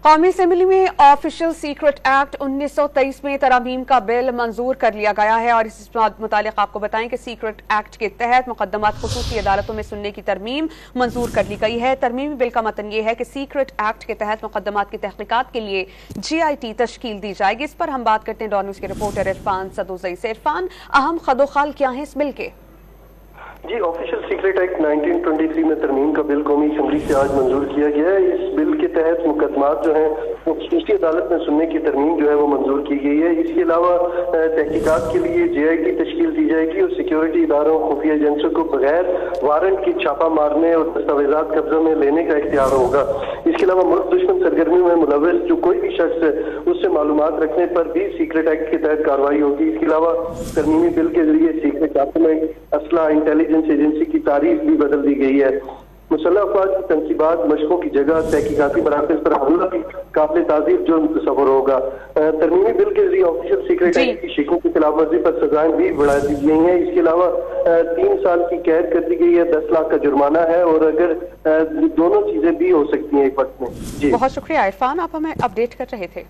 कौमी असम्बली में official secret act 1923 में तरमीम का बिल मंजूर कर लिया गया है और इस मुतालिक आपको बताएं कि सीक्रेट एक्ट के तहत मुकदमात खुसूसी अदालतों में सुनने की तरमीम मंजूर कर ली गई है। तरमीमी बिल का मतन ये है कि सीक्रेट एक्ट के तहत मुकदमात की तहकीकात के लिए GIT तश्कील दी जाएगी। इस पर हम बात करते हैं डॉन न्यूज़ के रिपोर्टर इरफान सदोज़ई से। इरफान, अहम खदोखाल क्या है इस बिल के? जी, ऑफिशियल सीक्रेट एक्ट 1923 में तरमीम का बिल कौमी असम्बली से आज मंजूर किया गया है। इस बिल के तहत मुकदमात जो हैं वो खुसूसी अदालत में सुनने की तरमीम जो है वो मंजूर की गई है। इसके अलावा तहकीकात के लिए GIT तश्कील दी जाएगी और सिक्योरिटी इदारों खुफिया एजेंसियों को बगैर वारंट की छापा मारने और दस्तावेजात कब्जा में लेने का इख्तियार होगा। इसके अलावा मुल्क दुश्मन सरगर्मियों में मुलव्वस जो कोई भी शख्स है उससे मालूमात रखने पर भी सीक्रेट एक्ट के तहत कार्रवाई होगी। इसके अलावा तरमीमी बिल के जरिए सीक्रेट एक्ट में असला इंटेलिजेंस एजेंसी की तारीफ भी बदल दी गई है। मुसल्लह अफवाज की तनसीबात मशकों की जगह तहकीकाती मराकज़ पर हमला भी काबिल ताज़ीब जुर्म तस्वर होगा। तरमीमी बिल के जरिए ऑफिशियल सीक्रेट एक्ट की शिकों की खिलाफ वर्जी पर सजाएं भी बढ़ा दी गई हैं। इसके अलावा 3 साल की कैद कर दी गई है, 10 लाख का जुर्माना है और अगर दोनों चीजें भी हो सकती हैं एक वक्त में। जी, बहुत शुक्रिया इरफान, आप हमें अपडेट कर रहे थे।